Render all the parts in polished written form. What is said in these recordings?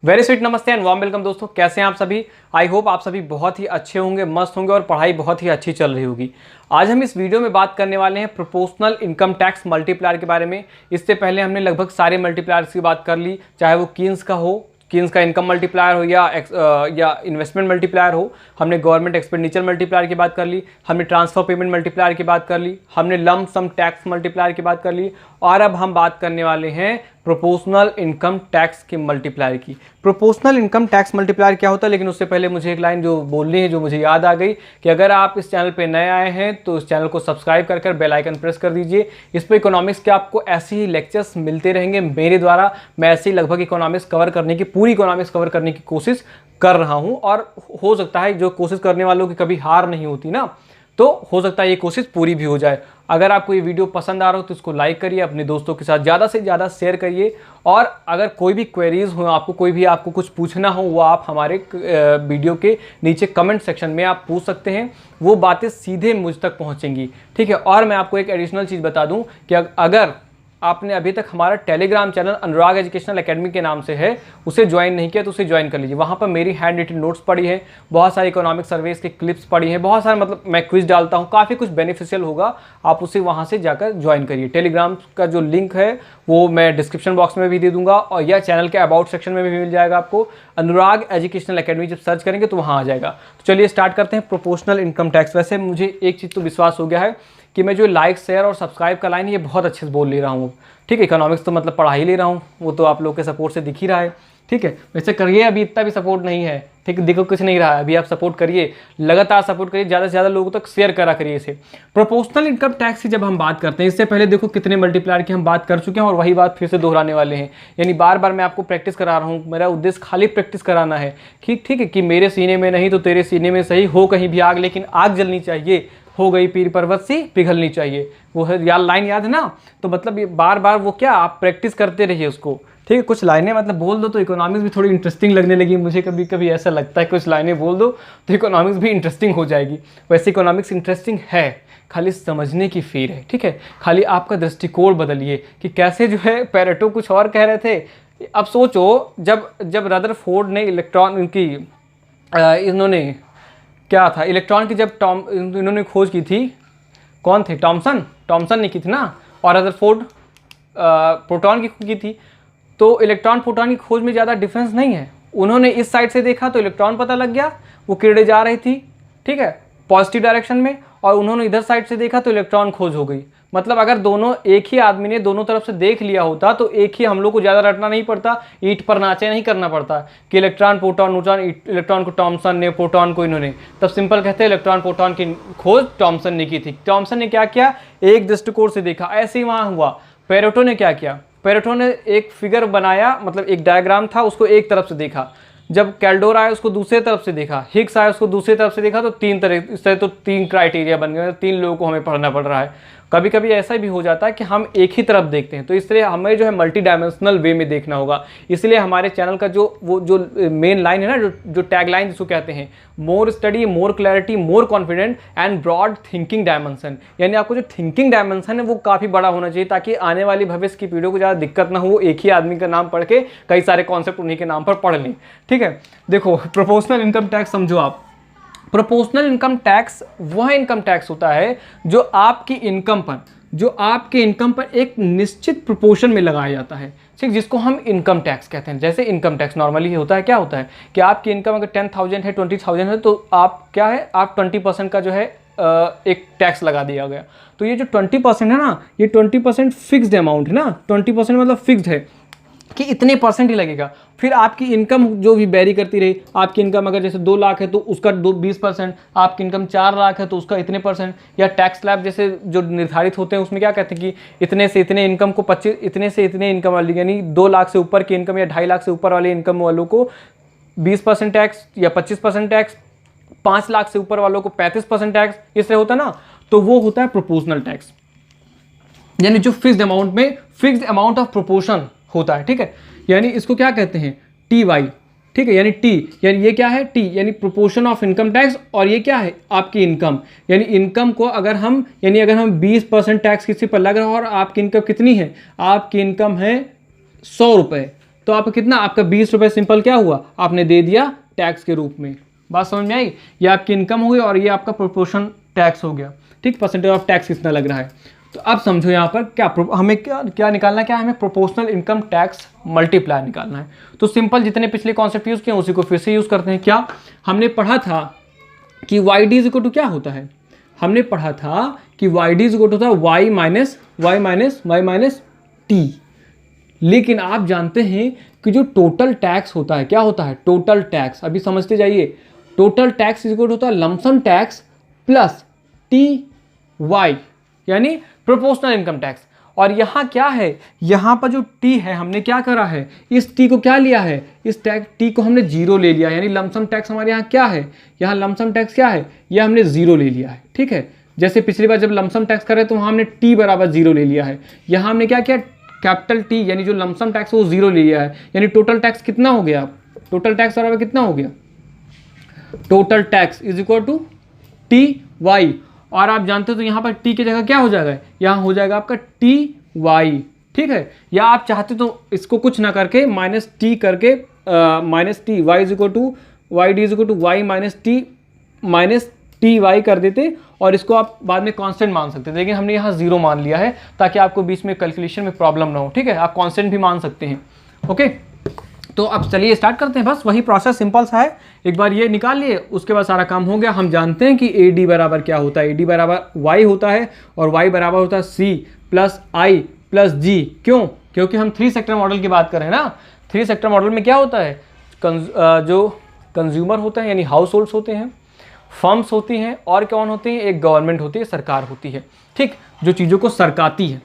Very sweet नमस्ते and warm welcome दोस्तों, कैसे हैं आप सभी। आई होप आप सभी बहुत ही अच्छे होंगे, मस्त होंगे और पढ़ाई बहुत ही अच्छी चल रही होगी। आज हम इस वीडियो में बात करने वाले हैं प्रोपोर्शनल इनकम टैक्स मल्टीप्लायर के बारे में। इससे पहले हमने लगभग सारे मल्टीप्लायर्स की बात कर ली, चाहे वो कीन्स का हो, कीन्स का इनकम मल्टीप्लायर हो या इन्वेस्टमेंट मल्टीप्लायर हो। हमने गवर्नमेंट एक्सपेंडिचर मल्टीप्लायर की बात कर ली, हमने ट्रांसफर पेमेंट मल्टीप्लायर की बात कर ली, हमने लम्प सम टैक्स मल्टीप्लायर की बात कर ली और अब हम बात करने वाले हैं प्रोपोर्शनल इनकम टैक्स के मल्टीप्लायर की। प्रोपोर्शनल इनकम टैक्स मल्टीप्लायर क्या होता है, लेकिन उससे पहले मुझे एक लाइन जो बोलनी है, जो मुझे याद आ गई कि अगर आप इस चैनल पे नए आए हैं तो इस चैनल को सब्सक्राइब कर बेल आइकन प्रेस कर दीजिए। इस पर इकोनॉमिक्स के आपको ऐसे ही लेक्चर्स मिलते रहेंगे मेरे द्वारा। मैं ऐसे ही लगभग इकोनॉमिक्स कवर करने की, पूरी इकोनॉमिक्स कवर करने की कोशिश कर रहा हूँ और हो सकता है जो कोशिश करने वालों की कभी हार नहीं होती ना, तो हो सकता है ये कोशिश पूरी भी हो जाए। अगर आपको ये वीडियो पसंद आ रहा हो तो इसको लाइक करिए, अपने दोस्तों के साथ ज़्यादा से ज़्यादा शेयर करिए और अगर कोई भी क्वेरीज हो, आपको कुछ पूछना हो, वो आप हमारे वीडियो के नीचे कमेंट सेक्शन में आप पूछ सकते हैं। वो बातें सीधे मुझ तक पहुंचेंगी, ठीक है। और मैं आपको एक एडिशनल चीज़ बता दूं कि अगर आपने अभी तक हमारा टेलीग्राम चैनल अनुराग एजुकेशनल एकेडमी के नाम से है, उसे ज्वाइन नहीं किया तो उसे ज्वाइन कर लीजिए। वहाँ पर मेरी हैंड रिटन नोट्स पड़ी है, बहुत सारी इकोनॉमिक सर्वेस के क्लिप्स पड़ी हैं, बहुत सारे मतलब मैं क्विज डालता हूँ, काफ़ी कुछ बेनिफिशियल होगा। आप उसे वहाँ से जाकर ज्वाइन करिए। टेलीग्राम का जो लिंक है वो मैं डिस्क्रिप्शन बॉक्स में भी दे दूंगा और यह चैनल के अबाउट सेक्शन में भी मिल जाएगा आपको। अनुराग एजुकेशनल एकेडमी जब सर्च करेंगे तो वहाँ आ जाएगा। तो चलिए स्टार्ट करते हैं प्रोपोर्शनल इनकम टैक्स। वैसे मुझे एक चीज़ तो विश्वास हो गया है कि मैं जो लाइक शेयर और सब्सक्राइब का लाइन ये बहुत अच्छे से बोल ले रहा हूँ, ठीक है। इकोनॉमिक्स तो मतलब पढ़ा ही ले रहा हूँ, वो तो आप लोग के सपोर्ट से दिख ही रहा है, ठीक है। वैसे करिए, अभी इतना भी सपोर्ट नहीं है, ठीक है, देखो कुछ नहीं रहा है, अभी आप सपोर्ट करिए, लगातार सपोर्ट करिए, ज़्यादा से ज़्यादा लोगों तक शेयर करा करिए इसे। प्रोपोर्शनल इनकम टैक्स की जब हम बात करते हैं, इससे पहले देखो कितने मल्टीप्लायर की हम बात कर चुके हैं और वही बात फिर से दोहराने वाले हैं। यानी बार बार मैं आपको प्रैक्टिस करा रहा हूँ, मेरा उद्देश्य खाली प्रैक्टिस कराना है, ठीक है, कि मेरे सीने में नहीं तो तेरे सीने में सही हो कहीं भी आग, लेकिन आग जलनी चाहिए, हो गई पीर पर्वत सी पिघलनी चाहिए। वो है यार, लाइन याद है ना। तो मतलब ये बार बार वो क्या, आप प्रैक्टिस करते रहिए उसको, ठीक है। कुछ लाइनें मतलब बोल दो तो इकोनॉमिक्स भी थोड़ी इंटरेस्टिंग लगने लगी। मुझे कभी कभी ऐसा लगता है कुछ लाइनें बोल दो तो इकोनॉमिक्स भी इंटरेस्टिंग हो जाएगी। वैसे इकोनॉमिक्स इंटरेस्टिंग है, खाली समझने की फेर है, ठीक है। खाली आपका दृष्टिकोण बदलिए कि कैसे जो है, पेरेटो कुछ और कह रहे थे। अब सोचो, जब रदरफोर्ड ने इन्होंने क्या था, इलेक्ट्रॉन की जब इन्होंने खोज की थी, कौन थे, टॉमसन ने की थी ना, और रदरफोर्ड प्रोटॉन की थी। तो इलेक्ट्रॉन प्रोटॉन की खोज में ज़्यादा डिफरेंस नहीं है। उन्होंने इस साइड से देखा तो इलेक्ट्रॉन पता लग गया, वो किरणें जा रही थी, ठीक है, पॉजिटिव डायरेक्शन में, और उन्होंने इधर साइड से देखा तो इलेक्ट्रॉन खोज हो गई। मतलब अगर दोनों, एक ही आदमी ने दोनों तरफ से देख लिया होता तो एक ही, हम लोग को ज़्यादा रटना नहीं पड़ता, ईंट पर नाचे नहीं करना पड़ता कि इलेक्ट्रॉन प्रोटॉन न्यूट्रॉन, इलेक्ट्रॉन को टॉमसन ने, प्रोटॉन को इन्होंने। तब सिंपल कहते हैं इलेक्ट्रॉन प्रोटॉन की खोज टॉमसन ने की थी। टॉमसन ने क्या किया, एक दृष्टिकोण से देखा, ऐसे ही वहाँ हुआ। पेरेटो ने क्या किया, पेरेटो ने एक फिगर बनाया, मतलब एक डायग्राम था, उसको एक तरफ से देखा। जब कैल्डोर आया उसको दूसरे तरफ से देखा, हिग्स आया उसको दूसरी तरफ से देखा, तो तीन तरह, इस तरह तो तीन क्राइटेरिया बन गए, तीन लोगों को हमें पढ़ना पड़ रहा है। कभी कभी ऐसा भी हो जाता है कि हम एक ही तरफ देखते हैं, तो इसलिए हमें जो है मल्टी डायमेंशनल वे में देखना होगा। इसलिए हमारे चैनल का जो मेन लाइन है ना, जो टैग लाइन जिसको कहते हैं, more study, more clarity, more confident and broad thinking dimension. यानी आपको जो थिंकिंग डायमेंशन है वो काफ़ी बड़ा होना चाहिए, ताकि आने वाली भविष्य की पीढ़ियों को ज़्यादा दिक्कत ना हो, वो एक ही आदमी का नाम पढ़ के कई सारे कॉन्सेप्ट उन्हीं के नाम पर पढ़ लें, ठीक है। देखो, प्रोपोर्शनल इनकम टैक्स समझो आप। प्रोपोर्शनल इनकम टैक्स वह इनकम टैक्स होता है जो आपके इनकम पर एक निश्चित प्रोपोर्शन में लगाया जाता है, ठीक, जिसको हम इनकम टैक्स कहते हैं। जैसे इनकम टैक्स नॉर्मली होता है, क्या होता है कि आपकी इनकम अगर 10,000 है, 20,000 है, तो आप क्या है, आप 20% का जो है एक टैक्स लगा दिया गया। तो ये जो 20% है ना, ये 20% फिक्स्ड अमाउंट है ना, 20% मतलब फिक्स्ड है कि इतने परसेंट ही लगेगा। फिर आपकी इनकम जो भी वेरी करती रही, आपकी इनकम अगर जैसे 2 लाख है तो उसका 20%, आपकी इनकम 4 लाख है तो उसका इतने %, या टैक्स स्लैब जैसे जो निर्धारित होते हैं उसमें क्या कहते हैं कि इतने से इतने इनकम को 25, इतने से इतने इनकम वाली, यानी 2 लाख से ऊपर की इनकम या 2.5 लाख से ऊपर वाले इनकम वालों को 20% टैक्स या 25% टैक्स, 5 लाख से ऊपर वालों को 35% टैक्स, इससे होता है ना। तो वो होता है प्रोपोर्शनल टैक्स, यानी जो फिक्स्ड अमाउंट में फिक्स्ड अमाउंट ऑफ प्रोपोर्शन होता है, ठीक है। यानी इसको क्या कहते हैं, TY, ठीक है। यानी T, यानी ये क्या है, T यानी प्रोपोर्शन ऑफ इनकम टैक्स, और ये क्या है, आपकी इनकम। यानी इनकम को अगर हम 20% टैक्स किसी पर लग रहा है और आपकी इनकम कितनी है, आपकी इनकम है 100 रुपये, तो आपका कितना, आपका 20 रुपये सिंपल क्या हुआ, आपने दे दिया टैक्स के रूप में। बात समझ में आई? ये आपकी इनकम हो गई और ये आपका प्रोपोर्शन टैक्स हो गया, ठीक, परसेंटेज ऑफ टैक्स कितना लग रहा है। तो अब समझो यहाँ पर क्या हमें क्या निकालना है, क्या हमें प्रोपोर्शनल इनकम टैक्स मल्टीप्लाई निकालना है। तो सिंपल जितने पिछले कॉन्सेप्ट यूज़ किए उसी को फिर से यूज़ करते हैं। क्या हमने पढ़ा था कि Y D is equal to क्या होता है, हमने पढ़ा था कि Y D is equal to था वाई माइनस टी। लेकिन आप जानते हैं कि जो टोटल टैक्स होता है, क्या होता है टोटल टैक्स, अभी समझते जाइए। Total tax is equal to होता है lump sum tax plus T Y, यानी प्रोपोर्शनल इनकम टैक्स। और यहाँ क्या है, यहाँ पर जो टी है हमने क्या करा है, इस टी को क्या लिया है, इस टैक्स टी को हमने जीरो ले लिया, यानी लमसम टैक्स हमारे यहाँ क्या है, यहाँ लमसम टैक्स क्या है, यह हमने जीरो ले लिया है, ठीक है। जैसे पिछली बार जब लमसम टैक्स करे तो वहाँ हमने टी बराबर जीरो ले लिया है, यहाँ हमने क्या किया, कैपिटल टी यानी जो लमसम टैक्स वो जीरो ले लिया है, यानी टोटल टैक्स कितना हो गया, टोटल टैक्स बराबर कितना हो गया, total tax is equal to T Y. और आप जानते हो तो यहाँ पर टी की जगह क्या हो जाएगा, यहाँ हो जाएगा आपका टी वाई, ठीक है। या आप चाहते तो इसको कुछ ना करके माइनस टी करके minus T Y is equal to Y D is equal to Y minus T Y कर देते और इसको आप बाद में कांस्टेंट मान सकते थे, लेकिन हमने यहाँ जीरो मान लिया है ताकि आपको बीच में कैलकुलेशन में प्रॉब्लम ना हो, ठीक है। आप कांस्टेंट भी मान सकते हैं, ओके। तो अब चलिए स्टार्ट करते हैं, बस वही प्रोसेस सिंपल सा है। एक बार ये निकाल लिए उसके बाद सारा काम हो गया। हम जानते हैं कि ए डी बराबर क्या होता है, ए डी बराबर वाई होता है और वाई बराबर होता है सी प्लस आई प्लस जी। क्यों? क्योंकि हम 3 सेक्टर मॉडल की बात कर रहे हैं ना। 3 सेक्टर मॉडल में क्या होता है, जो कंज्यूमर होते हैं यानी हाउस होल्ड्स होते हैं, फर्म्स होती हैं और कौन होती हैं, एक गवर्नमेंट होती है, सरकार होती है, ठीक, जो चीज़ों को सरकाती है।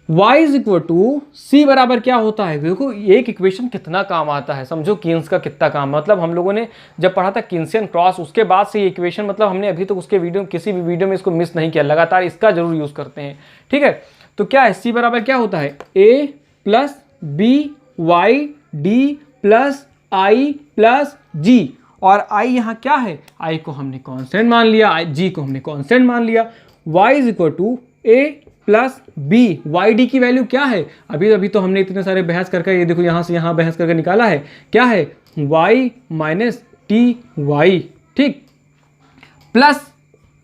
y इज इक्वल टू सी बराबर क्या होता है, देखो एक इक्वेशन कितना काम आता है, समझो किन्स का कितना काम, मतलब हम लोगों ने जब पढ़ा था किन्सियन क्रॉस उसके बाद से ये इक्वेशन, मतलब हमने अभी तक उसके वीडियो किसी भी वीडियो में इसको मिस नहीं किया, लगातार इसका जरूर यूज़ करते हैं, ठीक है। तो क्या है, सी बराबर क्या होता है, a plus B Y d plus i plus g. और i यहाँ क्या है, i को हमने कांस्टेंट मान लिया, g को हमने कांस्टेंट मान लिया। y is equal to a plus B, Y D की वैल्यू क्या है, अभी तो हमने इतने सारे बहस करके, ये देखो यहाँ से यहाँ बहस करके निकाला है, क्या है y माइनस टी वाई, ठीक, plus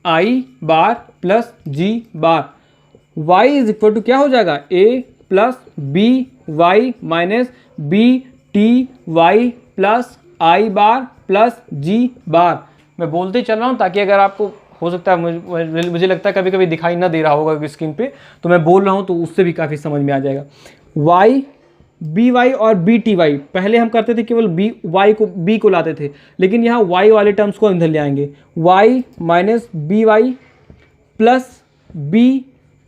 i bar plus g bar. y is equal to क्या हो जाएगा, a plus B y minus b t y plus i bar plus g bar. मैं बोलते चल रहा हूँ ताकि अगर आपको हो सकता है, मुझे लगता है कभी कभी दिखाई ना दे रहा होगा स्क्रीन पे, तो मैं बोल रहा हूँ तो उससे भी काफ़ी समझ में आ जाएगा। y बी वाई और बी टी वाई, पहले हम करते थे केवल बी वाई को बी को लाते थे, लेकिन यहाँ y वाले टर्म्स को अंदर ले आएंगे, y minus b y plus B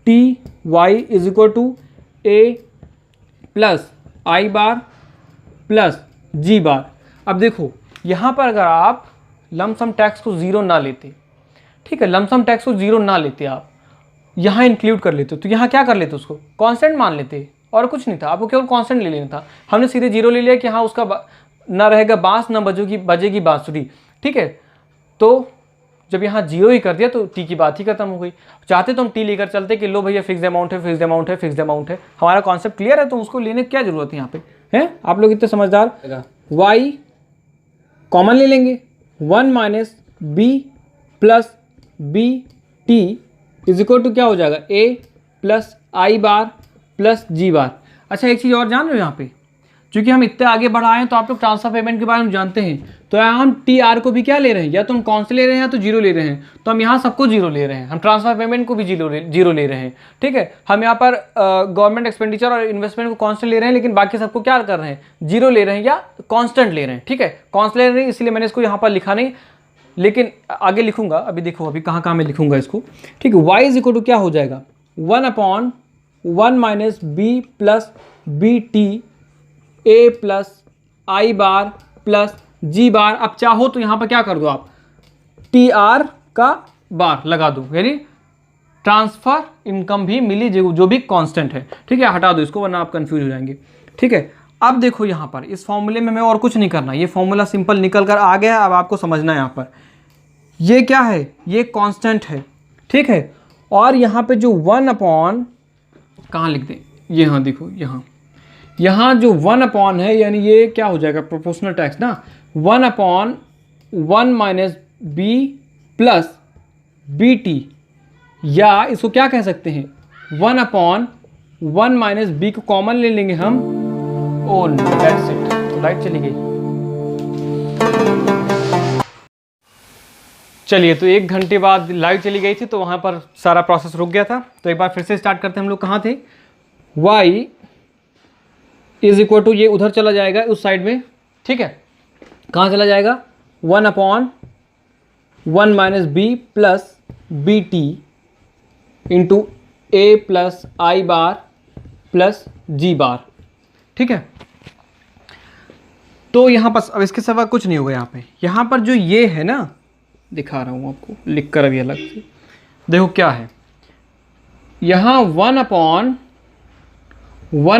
t Y is equal to a plus i bar plus g bar. अब देखो यहाँ पर अगर आप लमसम टैक्स को जीरो ना लेते, ठीक है, लमसम टैक्स को जीरो ना लेते, आप यहाँ इंक्लूड कर लेते, तो यहाँ क्या कर लेते, उसको कांस्टेंट मान लेते और कुछ नहीं था, आपको केवल कांस्टेंट ले लेना था। हमने सीधे जीरो ले लिया कि हाँ उसका ना रहेगा बांस ना बजेगी बांसुरी, ठीक है। तो जब यहाँ जीरो ही कर दिया तो टी की बात ही खत्म हो गई। चाहते तो हम टी लेकर चलते कि लो भैया फिक्स अमाउंट है, फिक्स अमाउंट है, फिक्स अमाउंट है, हमारा कॉन्सेप्ट क्लियर है, तो उसको लेने की क्या जरूरत है यहाँ पे, है आप लोग इतने समझदार। वाई कॉमन ले लेंगे, 1 minus B plus B T is equal to क्या हो जाएगा, ए plus i bar plus g बार। अच्छा एक चीज़ और जान लो यहाँ पे, क्योंकि हम इतने आगे बढ़ाए हैं तो आप लोग ट्रांसफर पेमेंट के बारे में जानते हैं, तो यहाँ हम टी आर को भी क्या ले रहे हैं, या तो हम कांस्टेंट ले रहे हैं या तो जीरो ले रहे हैं, तो हम यहाँ सबको जीरो ले रहे हैं, हम ट्रांसफर पेमेंट को भी जीरो ले रहे हैं, ठीक है। हम यहाँ पर गवर्नमेंट एक्सपेंडिचर और इन्वेस्टमेंट को कांस्टेंट ले रहे हैं, लेकिन बाकी सबको क्या कर रहे हैं, जीरो ले रहे हैं या कांस्टेंट ले रहे हैं, ठीक है। कांस्टेंट ले रहे हैं इसलिए मैंने इसको यहाँ पर लिखा नहीं, लेकिन आगे लिखूंगा, अभी देखो अभी कहाँ मैं लिखूंगा इसको, ठीक है। y इज इक्वल टू क्या हो जाएगा, 1/1 minus B plus B t a plus i bar plus g bar. अब चाहो तो यहाँ पर क्या कर दो, आप टी आर का बार लगा दो, यानी ट्रांसफर इनकम भी मिली जो भी कांस्टेंट है, ठीक है। हटा दो इसको वरना आप कंफ्यूज हो जाएंगे, ठीक है। अब देखो यहाँ पर इस फॉर्मूले में मैं और कुछ नहीं करना, ये फॉर्मूला सिंपल निकल कर आ गया है। अब आपको समझना है यहाँ पर ये क्या है, ये कांस्टेंट है, ठीक है। और यहाँ पे जो 1 अपॉन कहाँ लिख दें, ये हाँ देखो यहाँ जो 1 है यानी ये क्या हो जाएगा, प्रोपोर्शनल टैक्स ना, 1/1 minus B plus B T, या इसको क्या कह सकते हैं 1/1 माइनस बी को कॉमन ले लेंगे हम। ओ दैट्स इट, तो लाइट चली गई। चलिए, तो 1 घंटे बाद लाइट चली गई थी तो वहाँ पर सारा प्रोसेस रुक गया था। तो एक बार फिर से स्टार्ट करते हैं। हम लोग कहाँ थे, y इज इक्वल टू, ये उधर चला जाएगा उस साइड में, ठीक है, कहाँ चला जाएगा 1/1 minus B plus B t into a plus i bar plus g bar, ठीक है। तो यहाँ पर अब इसके सिवा कुछ नहीं होगा। यहाँ पर जो ये है ना, दिखा रहा हूँ आपको लिख कर अभी अलग से, देखो क्या है, यहाँ 1/1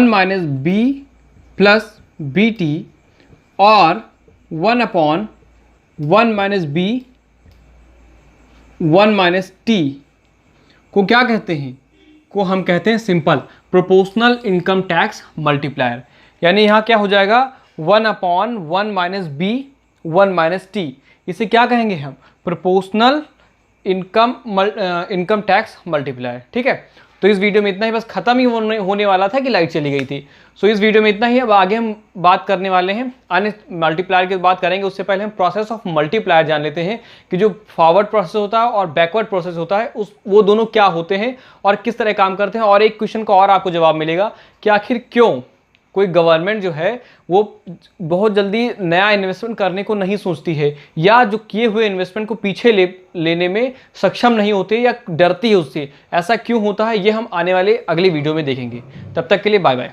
minus B plus B T और 1/1 माइनस बी 1 माइनस टी को क्या कहते हैं, को हम कहते हैं simple proportional income tax multiplier. यानी यहाँ क्या हो जाएगा 1/1 माइनस बी 1 माइनस टी, इसे क्या कहेंगे हम, प्रोपोर्शनल इनकम टैक्स मल्टीप्लायर, ठीक है। तो इस वीडियो में इतना ही, बस खत्म ही होने वाला था कि लाइट चली गई थी। सो इस वीडियो में इतना ही। अब आगे हम बात करने वाले हैं अन्य मल्टीप्लायर की बात करेंगे। उससे पहले हम प्रोसेस ऑफ मल्टीप्लायर जान लेते हैं कि जो फॉरवर्ड प्रोसेस होता है और बैकवर्ड प्रोसेस होता है वो दोनों क्या होते हैं और किस तरह काम करते हैं। और एक क्वेश्चन का और आपको जवाब मिलेगा कि आखिर क्यों कोई गवर्नमेंट जो है वो बहुत जल्दी नया इन्वेस्टमेंट करने को नहीं सोचती है, या जो किए हुए इन्वेस्टमेंट को पीछे लेने में सक्षम नहीं होते या डरती है उससे। ऐसा क्यों होता है, ये हम आने वाले अगली वीडियो में देखेंगे। तब तक के लिए बाय बाय।